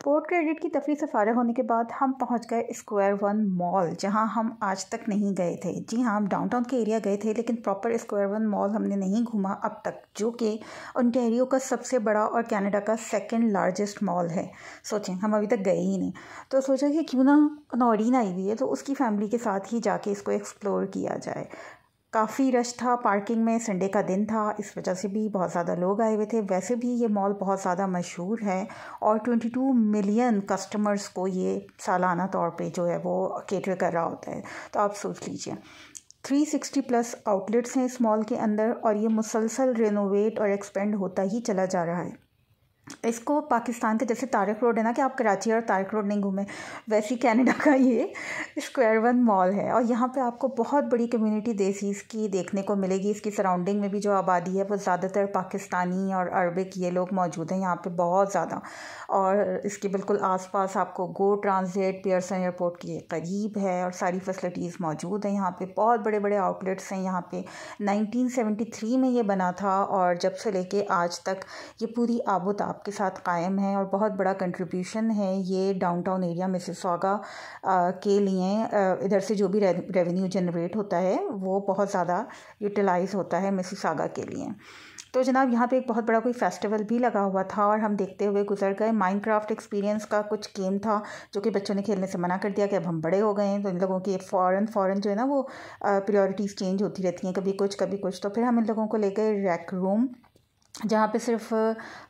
Fort credit की तफरीह से फ़ारिग होने के बाद हम पहुंच गए स्क्वायर वन मॉल, जहां हम आज तक नहीं गए थे। जी हाँ, हम डाउनटाउन के एरिया गए थे, लेकिन प्रॉपर स्क्वायर वन मॉल हमने नहीं घूमा अब तक, जो कि ओंटारियो का सबसे बड़ा और कनाडा का सेकंड लार्जेस्ट मॉल है। सोचें, हम अभी तक गए ही नहीं, तो सोचा कि क्यों ना नौरीन आई हुई है तो उसकी फैमिली के साथ ही जाके इसको एक्सप्लोर किया जाए। काफ़ी रश था पार्किंग में, संडे का दिन था, इस वजह से भी बहुत ज़्यादा लोग आए हुए थे। वैसे भी ये मॉल बहुत ज़्यादा मशहूर है और 22 मिलियन कस्टमर्स को ये सालाना तौर पे जो है वो केटर कर रहा होता है। तो आप सोच लीजिए 360 प्लस आउटलेट्स हैं इस मॉल के अंदर और ये मुसलसल रेनोवेट और एक्सपेंड होता ही चला जा रहा है। इसको पाकिस्तान के जैसे तारिक रोड है ना, कि आप कराची और तारिक रोड नहीं घूमे, वैसे ही कनाडा का ये स्क्वायर वन मॉल है और यहाँ पे आपको बहुत बड़ी कम्युनिटी देसीज़ की देखने को मिलेगी। इसकी सराउंडिंग में भी जो आबादी है वो ज़्यादातर पाकिस्तानी और अरबिक ये लोग मौजूद हैं यहाँ पे बहुत ज़्यादा। और इसके बिल्कुल आसपास आपको गो ट्रांजिट पियर्सन एयरपोर्ट के करीब है और सारी फैसिलिटीज़ मौजूद हैं यहाँ पे। बहुत बड़े बड़े आउटलेट्स हैं यहाँ पे। 1973 में ये बना था और जब से लेके आज तक ये पूरी आबोताब के साथ कायम है और बहुत बड़ा कंट्रीब्यूशन है ये डाउनटाउन एरिया मिसिसागा के लिए। इधर से जो भी रेवेन्यू जनरेट होता है वो बहुत ज़्यादा यूटिलाइज़ होता है मिसिसागा के लिए। तो जनाब यहाँ पे एक बहुत बड़ा कोई फेस्टिवल भी लगा हुआ था और हम देखते हुए गुजर गए। माइनक्राफ्ट एक्सपीरियंस का कुछ गेम था जो कि बच्चों ने खेलने से मना कर दिया कि अब हम बड़े हो गए हैं, तो इन लोगों की फ़ौरन जो है ना वो प्रायोरिटीज़ चेंज होती रहती हैं, कभी कुछ कभी कुछ। तो फिर हम इन लोगों को ले गए रैक रूम, जहाँ पे सिर्फ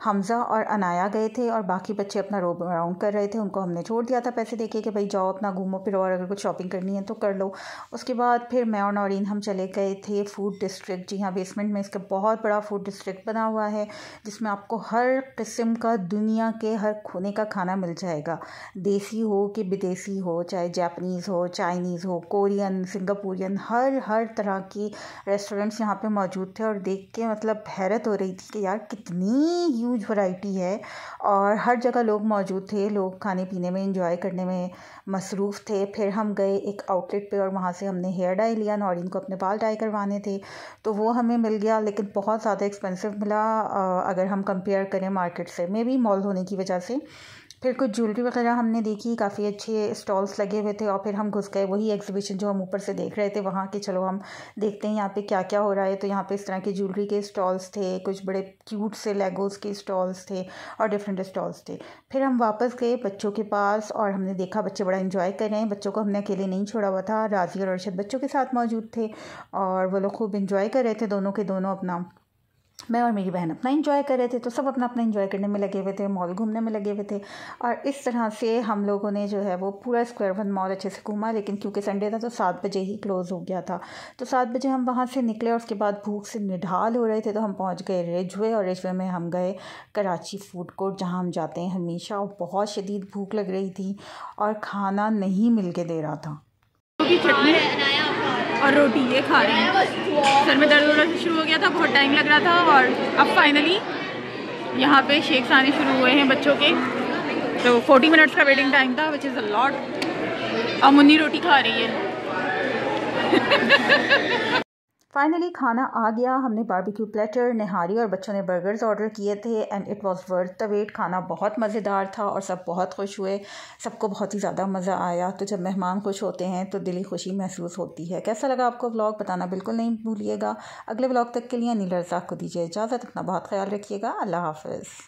हमज़ा और अनाया गए थे और बाकी बच्चे अपना रोब अराउंड कर रहे थे। उनको हमने छोड़ दिया था पैसे देके कि भाई जाओ अपना घूमो फिरो और अगर कुछ शॉपिंग करनी है तो कर लो। उसके बाद फिर मैं और नौरीन हम चले गए थे फूड डिस्ट्रिक्ट। जी हाँ, बेसमेंट में इसका बहुत बड़ा फूड डिस्ट्रिक्ट बना हुआ है जिसमें आपको हर किस्म का दुनिया के हर कोने का खाना मिल जाएगा, देसी हो कि विदेशी हो, चाहे जापानीज़ हो, चाइनीज़ हो, कोरियन, सिंगापुरियन, हर तरह की रेस्टोरेंट्स यहाँ पे मौजूद थे। और देख के मतलब हैरत हो रही थी कि यार कितनी ह्यूज वैरायटी है और हर जगह लोग मौजूद थे। लोग खाने पीने में एंजॉय करने में मसरूफ़ थे। फिर हम गए एक आउटलेट पे और वहाँ से हमने हेयर डाई लिया। नौरीन को अपने बाल डाई करवाने थे तो वो हमें मिल गया, लेकिन बहुत ज़्यादा एक्सपेंसिव मिला अगर हम कंपेयर करें मार्केट से, मे बी मॉल होने की वजह से। फिर कुछ ज्वेलरी वगैरह हमने देखी, काफ़ी अच्छे स्टॉल्स लगे हुए थे और फिर हम घुस गए वही एग्जीबिशन जो हम ऊपर से देख रहे थे वहाँ के। चलो हम देखते हैं यहाँ पे क्या क्या हो रहा है। तो यहाँ पे इस तरह के ज्वेलरी के स्टॉल्स थे, कुछ बड़े क्यूट से लेगोस के स्टॉल्स थे और डिफरेंट स्टॉल्स थे। फिर हम वापस गए बच्चों के पास और हमने देखा बच्चे बड़ा एंजॉय कर रहे हैं। बच्चों को हमने अकेले नहीं छोड़ा हुआ था, राजी और अरशद बच्चों के साथ मौजूद थे और वो लोग खूब इंजॉय कर रहे थे, दोनों के दोनों अपना। मैं और मेरी बहन अपना एंजॉय कर रहे थे, तो सब अपना अपना एंजॉय करने में लगे हुए थे, मॉल घूमने में लगे हुए थे। और इस तरह से हम लोगों ने जो है वो पूरा स्क्वायर वन मॉल अच्छे से घूमा। लेकिन क्योंकि संडे था तो 7 बजे ही क्लोज़ हो गया था। तो 7 बजे हम वहाँ से निकले और उसके बाद भूख से निढाल हो रहे थे तो हम पहुँच गए रिजवे और रिजवे में हम गए कराची फूड कोर्ट, जहाँ हम जाते हैं हमेशा। और बहुत शदीद भूख लग रही थी और खाना नहीं मिल के दे रहा था। चटनी और रोटी ये खा रही हैं। सर में दर्द होना शुरू हो गया था, बहुत टाइम लग रहा था और अब फाइनली यहाँ पे शेक्स आने शुरू हुए हैं बच्चों के। तो 40 मिनट्स का वेटिंग टाइम था, विच इज़ अ लॉट। और मुन्नी रोटी खा रही है। फाइनली खाना आ गया। हमने बारबेक्यू प्लेटर, निहारी और बच्चों ने बर्गर्स ऑर्डर किए थे and it was worth the wait. खाना बहुत मज़ेदार था और सब बहुत खुश हुए, सबको बहुत ही ज़्यादा मज़ा आया। तो जब मेहमान खुश होते हैं तो दिली खुशी महसूस होती है। कैसा लगा आपको व्लॉग बताना बिल्कुल नहीं भूलिएगा। अगले व्लॉग तक के लिए नील रज़ाक को दीजिए इजाज़त। अपना बहुत ख्याल रखिएगा। अल्लाह हाफ़िज़।